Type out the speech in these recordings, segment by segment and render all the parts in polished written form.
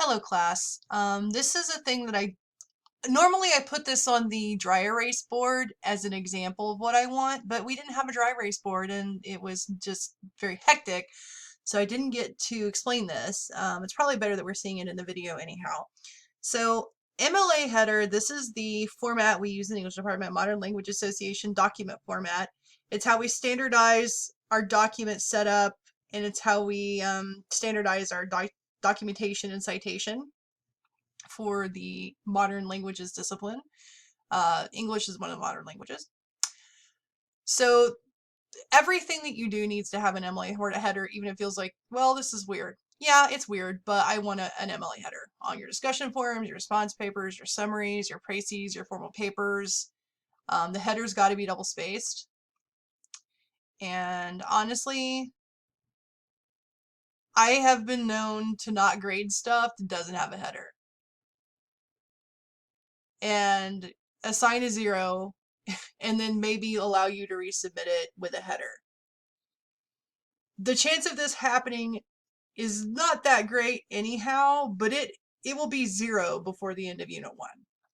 Hello class. This is a thing that normally I put this on the dry erase board as an example of what I want, but we didn't have a dry erase board and it was just very hectic, so I didn't get to explain this. It's probably better that we're seeing it in the video anyhow. So MLA header, this is the format we use in the English Department, Modern Language Association document format. It's how we standardize our document setup, and it's how we standardize our documentation and citation for the modern languages discipline. English is one of the modern languages. So everything that you do needs to have an MLA header, even if it feels like, well, this is weird. Yeah, it's weird, but I want an MLA header on your discussion forums, your response papers, your summaries, your précis, your formal papers. The header's got to be double spaced. And honestly, I have been known to not grade stuff that doesn't have a header. And assign a 0 and then maybe allow you to resubmit it with a header. The chance of this happening is not that great anyhow, but it will be 0 before the end of Unit 1.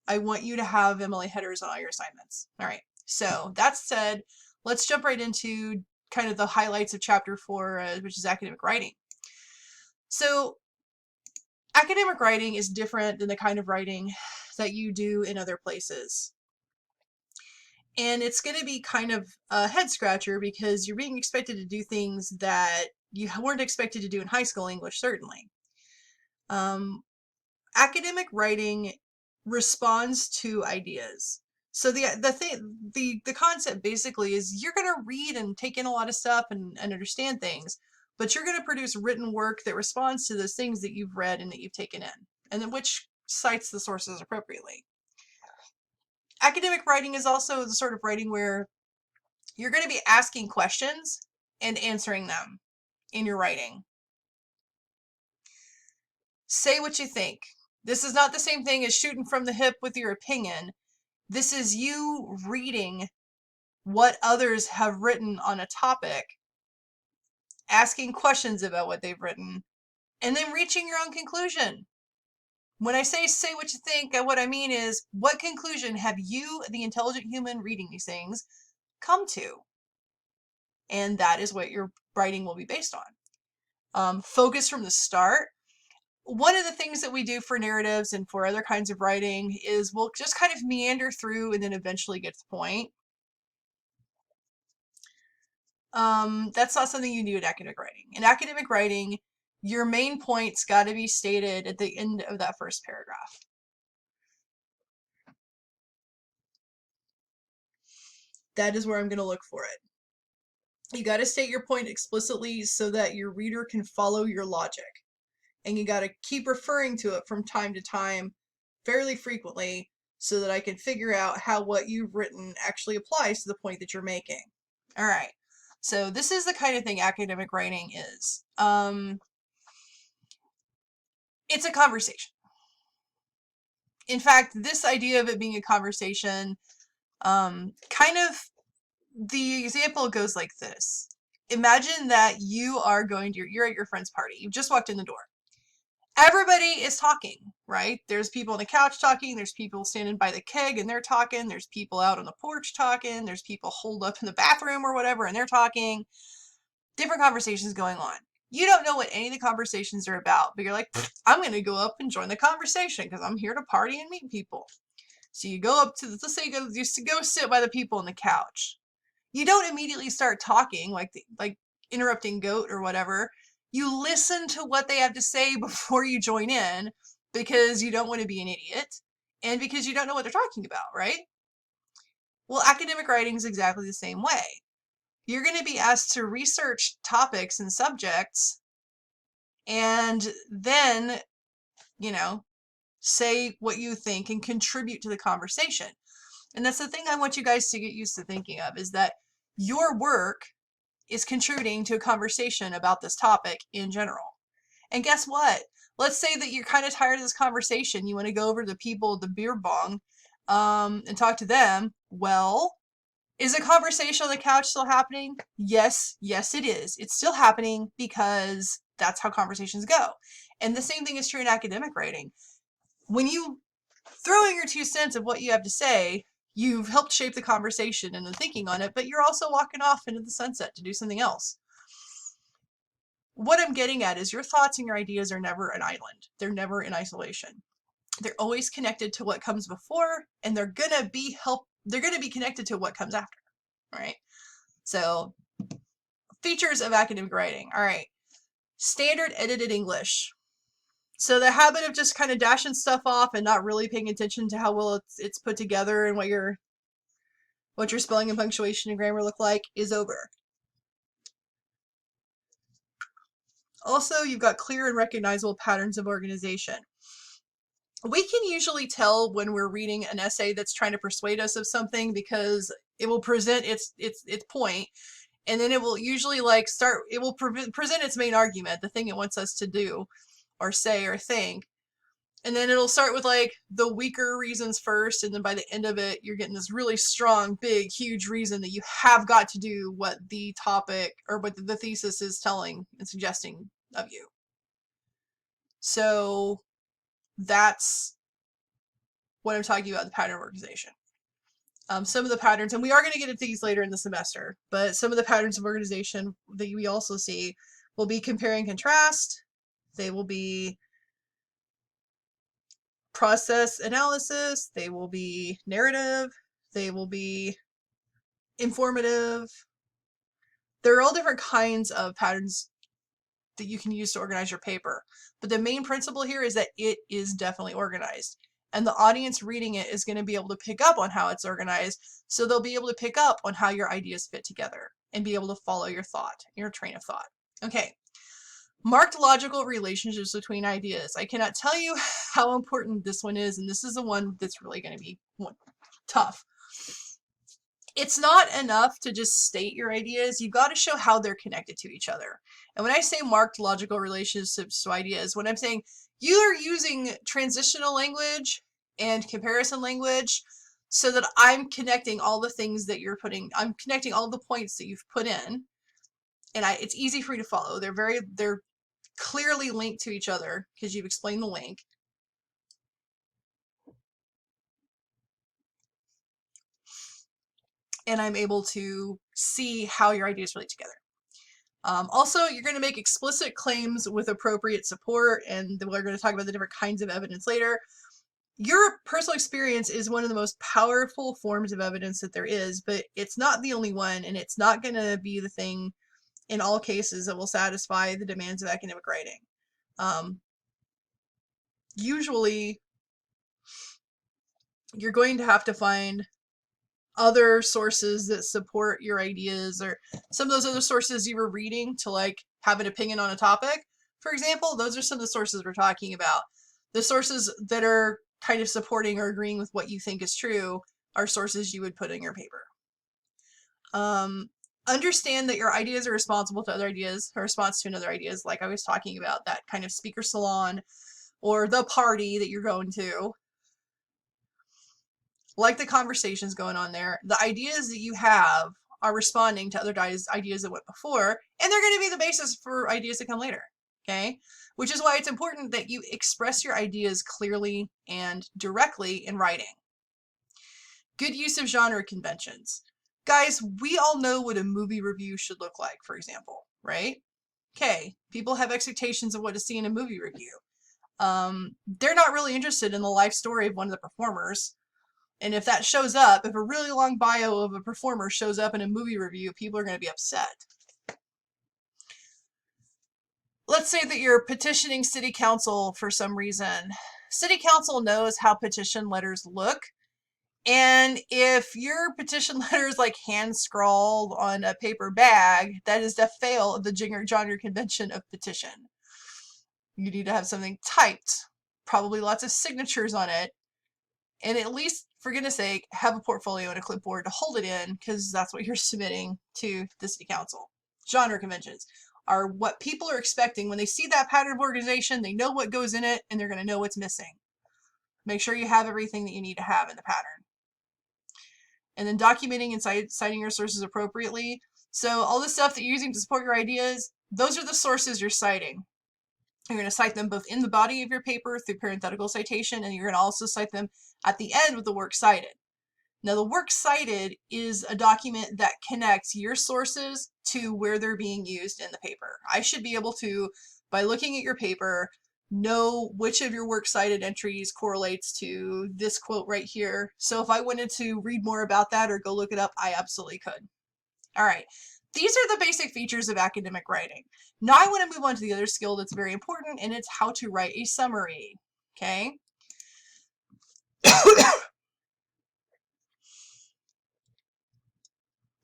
I want you to have MLA headers on all your assignments. All right, so that said, let's jump right into kind of the highlights of Chapter 4, which is academic writing. So academic writing is different than the kind of writing that you do in other places. And it's going to be kind of a head scratcher because you're being expected to do things that you weren't expected to do in high school English, certainly. Academic writing responds to ideas. So the concept basically is you're going to read and take in a lot of stuff and understand things, but you're going to produce written work that responds to those things that you've read and that you've taken in, and then which cites the sources appropriately. Academic writing is also the sort of writing where you're going to be asking questions and answering them in your writing. Say what you think. This is not the same thing as shooting from the hip with your opinion. This is you reading what others have written on a topic, asking questions about what they've written, and then reaching your own conclusion. When I say what you think, what I mean is, what conclusion have you, the intelligent human reading these things, come to? And that is what your writing will be based on. Focus from the start. One of the things that we do for narratives and for other kinds of writing is we'll just kind of meander through and then eventually get to the point. That's not something you do in academic writing. In academic writing, your main point's got to be stated at the end of that first paragraph. That is where I'm going to look for it. You got to state your point explicitly so that your reader can follow your logic. And you got to keep referring to it from time to time fairly frequently so that I can figure out how what you've written actually applies to the point that you're making. All right. So this is the kind of thing academic writing is. It's a conversation. In fact, this idea of it being a conversation, kind of, the example goes like this. Imagine that you're at your friend's party. You've just walked in the door. Everybody is talking, right? There's people on the couch talking. There's people standing by the keg and they're talking. There's people out on the porch talking. There's people holed up in the bathroom or whatever and they're talking. Different conversations going on. You don't know what any of the conversations are about, but you're like, I'm going to go up and join the conversation because I'm here to party and meet people. So you go up to, let's say you go sit by the people on the couch. You don't immediately start talking like interrupting goat or whatever. You listen to what they have to say before you join in because you don't want to be an idiot and because you don't know what they're talking about, right? Well, academic writing is exactly the same way. You're going to be asked to research topics and subjects and then, say what you think and contribute to the conversation. And that's the thing I want you guys to get used to thinking of, is that your work is contributing to a conversation about this topic in general. And guess what? Let's say that you're kind of tired of this conversation. You want to go over to the people at the beer bong and talk to them. Well, is a conversation on the couch still happening? Yes, it is. It's still happening because that's how conversations go. And the same thing is true in academic writing. When you throw in your 2 cents of what you have to say, you've helped shape the conversation and the thinking on it, but you're also walking off into the sunset to do something else. What I'm getting at is your thoughts and your ideas are never an island. They're never in isolation. They're always connected to what comes before, and they're gonna be connected to what comes after, right? So, features of academic writing. All right. Standard edited English. So the habit of just kind of dashing stuff off and not really paying attention to how well it's put together and what your spelling and punctuation and grammar look like is over. Also, you've got clear and recognizable patterns of organization. We can usually tell when we're reading an essay that's trying to persuade us of something because it will present its point, and then it will usually present its main argument, the thing it wants us to do or say or think. And then it'll start with like the weaker reasons first, and then by the end of it, you're getting this really strong, big, huge reason that you have got to do what the topic or what the thesis is telling and suggesting of you. So that's what I'm talking about, the pattern of organization. Some of the patterns, and we are going to get into these later in the semester, but some of the patterns of organization that we also see will be compare and contrast. They will be process analysis, they will be narrative, they will be informative. There are all different kinds of patterns that you can use to organize your paper. But the main principle here is that it is definitely organized. And the audience reading it is going to be able to pick up on how it's organized. So they'll be able to pick up on how your ideas fit together and be able to follow your thought, your train of thought. Okay. Marked logical relationships between ideas. I cannot tell you how important this one is, and this is the one that's really going to be tough. It's not enough to just state your ideas. You've got to show how they're connected to each other. And when I say marked logical relationships to ideas, when I'm saying you are using transitional language and comparison language so that I'm connecting all the things that you're putting, I'm connecting all the points that you've put in, and it's easy for you to follow. They're clearly linked to each other because you've explained the link. And I'm able to see how your ideas relate together. Also, you're going to make explicit claims with appropriate support, and we're going to talk about the different kinds of evidence later. Your personal experience is one of the most powerful forms of evidence that there is, but it's not the only one, and it's not going to be the thing in all cases that will satisfy the demands of academic writing. Usually, you're going to have to find other sources that support your ideas, or some of those other sources you were reading to like have an opinion on a topic. For example, those are some of the sources we're talking about. The sources that are kind of supporting or agreeing with what you think is true are sources you would put in your paper. Understand that your ideas are responsible to other ideas, or response to another ideas, like I was talking about, that kind of speaker salon or the party that you're going to. Like the conversations going on there, the ideas that you have are responding to other ideas that went before, and they're going to be the basis for ideas to come later, okay? Which is why it's important that you express your ideas clearly and directly in writing. Good use of genre conventions. Guys, we all know what a movie review should look like, for example, right? Okay, people have expectations of what to see in a movie review. They're not really interested in the life story of one of the performers. And if that shows up, if a really long bio of a performer shows up in a movie review, people are going to be upset. Let's say that you're petitioning city council for some reason. City council knows how petition letters look. And if your petition letter is like hand scrawled on a paper bag, that is the fail of the genre convention of petition. You need to have something typed, probably lots of signatures on it, and at least, for goodness sake, have a portfolio and a clipboard to hold it in, because that's what you're submitting to the city council. Genre conventions are what people are expecting. When they see that pattern of organization, they know what goes in it, and they're going to know what's missing. Make sure you have everything that you need to have in the pattern. And then documenting and citing your sources appropriately. So all the stuff that you're using to support your ideas, those are the sources you're citing. You're going to cite them both in the body of your paper through parenthetical citation, and you're going to also cite them at the end with the works cited. Now, the works cited is a document that connects your sources to where they're being used in the paper. I should be able to, by looking at your paper, know which of your works cited entries correlates to this quote right here. So if I wanted to read more about that or go look it up, I absolutely could. All right. These are the basic features of academic writing. Now I want to move on to the other skill that's very important, and it's how to write a summary. Okay?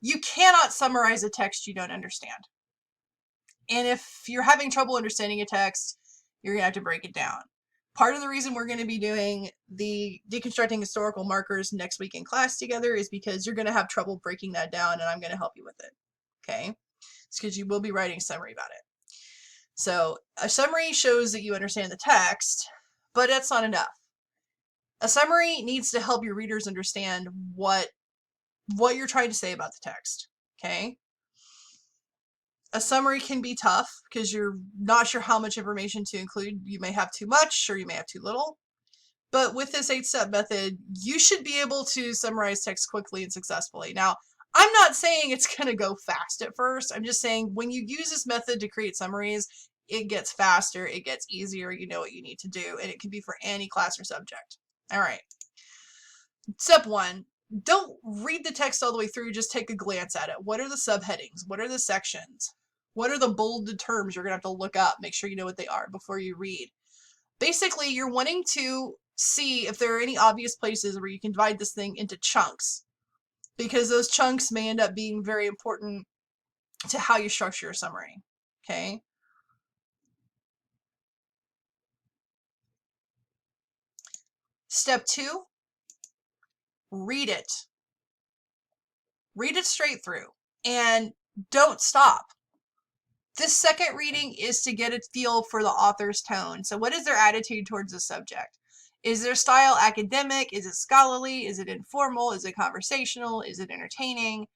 You cannot summarize a text you don't understand. And if you're having trouble understanding a text, you're going to have to break it down. Part of the reason we're going to be doing the deconstructing historical markers next week in class together is because you're going to have trouble breaking that down, and I'm going to help you with it. Okay? It's because you will be writing a summary about it. So a summary shows that you understand the text, but that's not enough. A summary needs to help your readers understand what you're trying to say about the text. Okay? A summary can be tough because you're not sure how much information to include. You may have too much or you may have too little. But with this 8-step method, you should be able to summarize text quickly and successfully. Now, I'm not saying it's going to go fast at first. I'm just saying when you use this method to create summaries, it gets faster, it gets easier, you know what you need to do, and it can be for any class or subject. All right. Step 1. Don't read the text all the way through, just take a glance at it. What are the subheadings? What are the sections? What are the bolded terms you're going to have to look up? Make sure you know what they are before you read. Basically, you're wanting to see if there are any obvious places where you can divide this thing into chunks, because those chunks may end up being very important to how you structure your summary. Okay? Step 2, read it. Read it straight through and don't stop. This second reading is to get a feel for the author's tone. So what is their attitude towards the subject? Is their style academic? Is it scholarly? Is it informal? Is it conversational? Is it entertaining?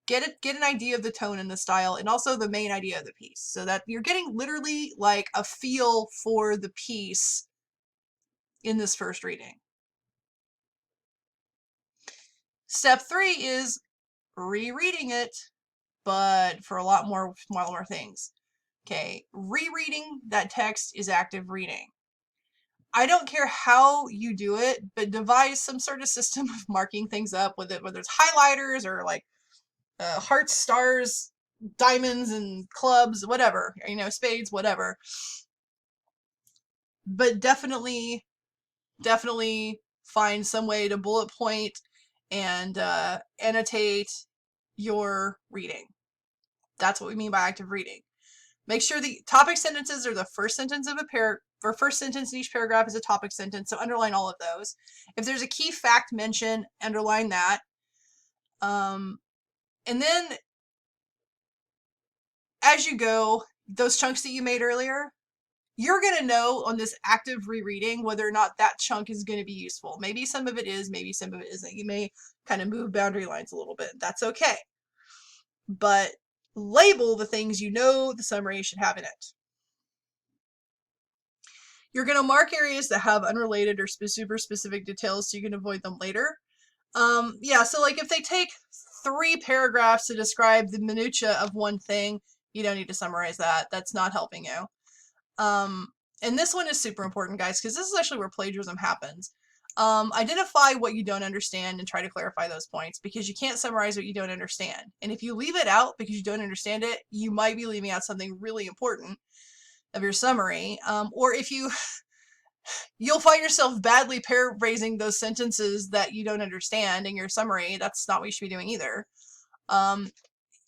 Get an idea of the tone and the style, and also the main idea of the piece, so that you're getting literally like a feel for the piece in this first reading. Step 3 is rereading it, but for a lot more things. Okay, rereading that text is active reading. I don't care how you do it, but devise some sort of system of marking things up with it, whether it's highlighters or like hearts, stars, diamonds, and clubs, whatever, you know, spades, whatever. But definitely find some way to bullet point and annotate your reading. That's what we mean by active reading. Make sure the topic sentences are the first sentence of a paragraph, or first sentence in each paragraph is a topic sentence, so underline all of those. If there's a key fact mentioned, underline that. And then as you go, those chunks that you made earlier, you're going to know on this active rereading whether or not that chunk is going to be useful. Maybe some of it is, maybe some of it isn't. You may kind of move boundary lines a little bit. That's okay. But label the things you know the summary should have in it. You're going to mark areas that have unrelated or super specific details so you can avoid them later. Yeah, so like if they take 3 paragraphs to describe the minutiae of one thing, you don't need to summarize that. That's not helping you. And this one is super important, guys, because this is actually where plagiarism happens. Identify what you don't understand and try to clarify those points, because you can't summarize what you don't understand. And if you leave it out because you don't understand it, you might be leaving out something really important of your summary. Or if you'll find yourself badly paraphrasing those sentences that you don't understand in your summary. That's not what you should be doing either.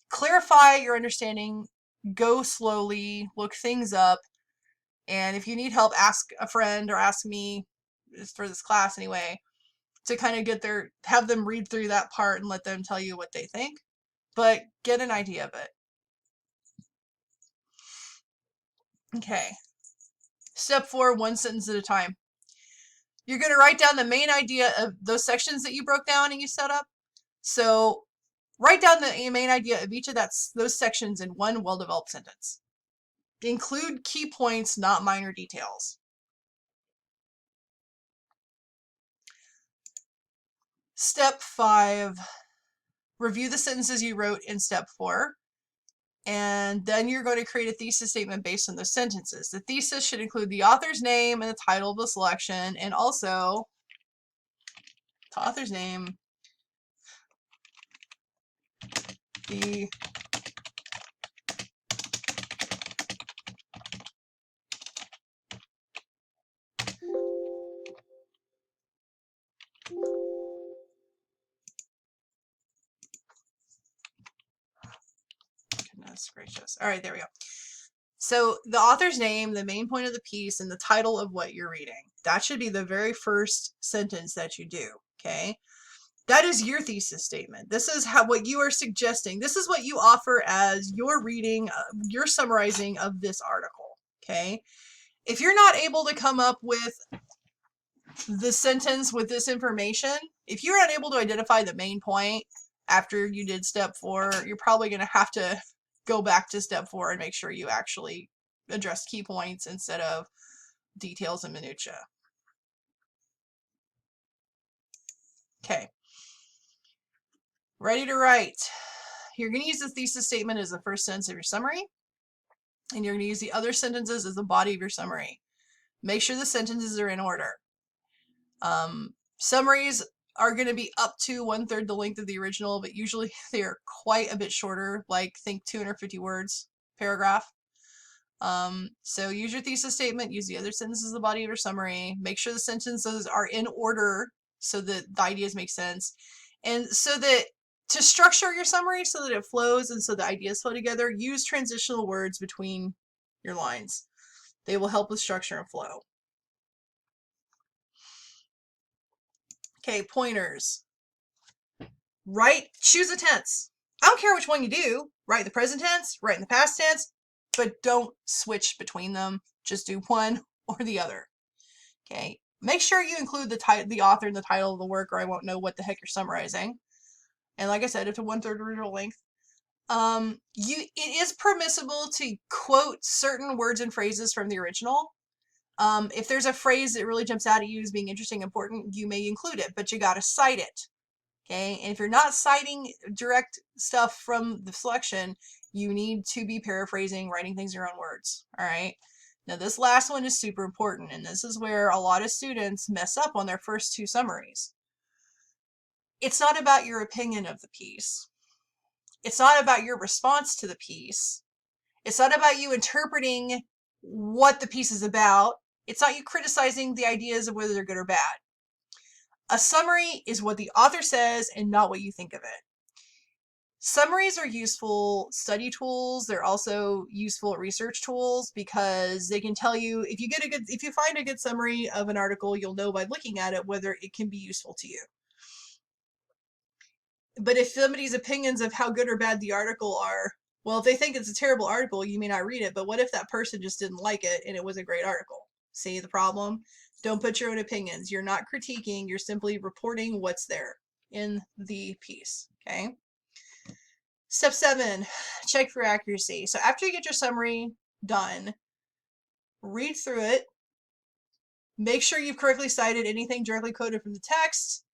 Clarify your understanding, go slowly, look things up, and if you need help, ask a friend or ask me for this class anyway, to kind of have them read through that part and let them tell you what they think, but get an idea of it. Okay. Step 4, one sentence at a time. You're going to write down the main idea of those sections that you broke down and you set up. So write down the main idea of each of those sections in one well-developed sentence. include key points, not minor details. Step 5, review the sentences you wrote in step 4. And then you're going to create a thesis statement based on those sentences. The thesis should include the author's name and the title of the selection, and also the author's name, the goodness gracious. All right, there we go. So the author's name, the main point of the piece, and the title of what you're reading. That should be the very first sentence that you do, okay? That is your thesis statement. This is what you are suggesting. This is what you offer as your reading, your summarizing of this article, okay? If you're not able to come up with the sentence with this information, if you're unable to identify the main point after you did step 4, you're probably going to have to go back to step 4 and make sure you actually address key points instead of details and minutia. Okay. Ready to write. You're going to use the thesis statement as the first sentence of your summary, and you're going to use the other sentences as the body of your summary. Make sure the sentences are in order. Summaries are going to be up to 1/3 the length of the original, but usually they are quite a bit shorter, like think 250 words paragraph. So use your thesis statement, use the other sentences as the body of your summary, make sure the sentences are in order so that the ideas make sense, and so that to structure your summary so that it flows and so the ideas flow together, use transitional words between your lines. They will help with structure and flow. Okay, pointers. Choose a tense. I don't care which one you do. Write in the present tense, write in the past tense, but don't switch between them. Just do one or the other. Okay. Make sure you include the author and the title of the work, or I won't know what the heck you're summarizing. And like I said, up to 1/3 original length. It is permissible to quote certain words and phrases from the original. If there's a phrase that really jumps out at you as being interesting, important, you may include it, but you got to cite it. Okay, and if you're not citing direct stuff from the selection, you need to be paraphrasing, writing things in your own words. All right. Now this last one is super important, and this is where a lot of students mess up on their first 2 summaries. It's not about your opinion of the piece. It's not about your response to the piece. It's not about you interpreting what the piece is about. It's not you criticizing the ideas of whether they're good or bad. A summary is what the author says and not what you think of it. Summaries are useful study tools. They're also useful research tools because they can tell you if you find a good summary of an article, you'll know by looking at it whether it can be useful to you. But if somebody's opinions of how good or bad the article are, well, if they think it's a terrible article, you may not read it. But what if that person just didn't like it and it was a great article? See the problem? Don't put your own opinions. You're not critiquing. You're simply reporting what's there in the piece. Okay. Step 7, check for accuracy. So after you get your summary done, read through it. Make sure you've correctly cited anything directly quoted from the text,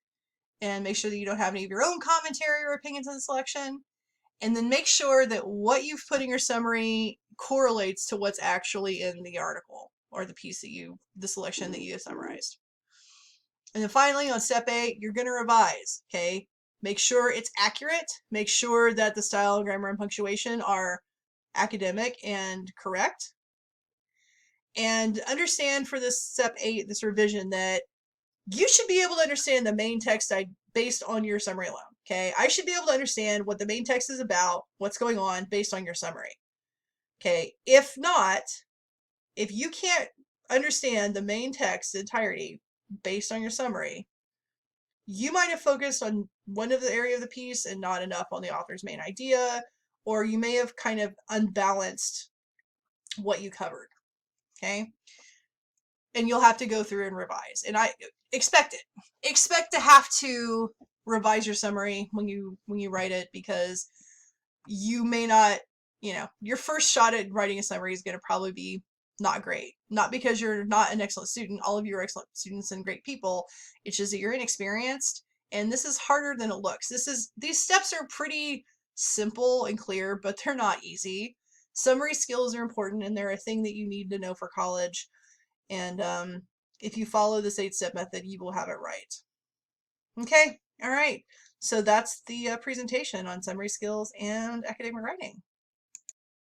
and make sure that you don't have any of your own commentary or opinions on the selection. And then make sure that what you've put in your summary correlates to what's actually in the article or the piece the selection that you have summarized. And then finally, on step 8, you're going to revise, okay? Make sure it's accurate. Make sure that the style, grammar, and punctuation are academic and correct. And understand for this step 8, this revision, that you should be able to understand the main text based on your summary alone, okay? I should be able to understand what the main text is about, what's going on based on your summary, okay? If not, if you can't understand the main text entirety based on your summary, you might have focused on one of the area of the piece and not enough on the author's main idea, or you may have kind of unbalanced what you covered, okay? And you'll have to go through and revise. And I expect it. Expect to have to revise your summary when you write it, because you may not you know, your first shot at writing a summary is going to probably be not great. Not because you're not an excellent student. All of you are excellent students and great people. It's just that you're inexperienced, and this is harder than it looks. These steps are pretty simple and clear, but they're not easy. Summary skills are important, and they're a thing that you need to know for college. And if you follow this 8-step method, you will have it right. Okay, all right. So that's the presentation on summary skills and academic writing.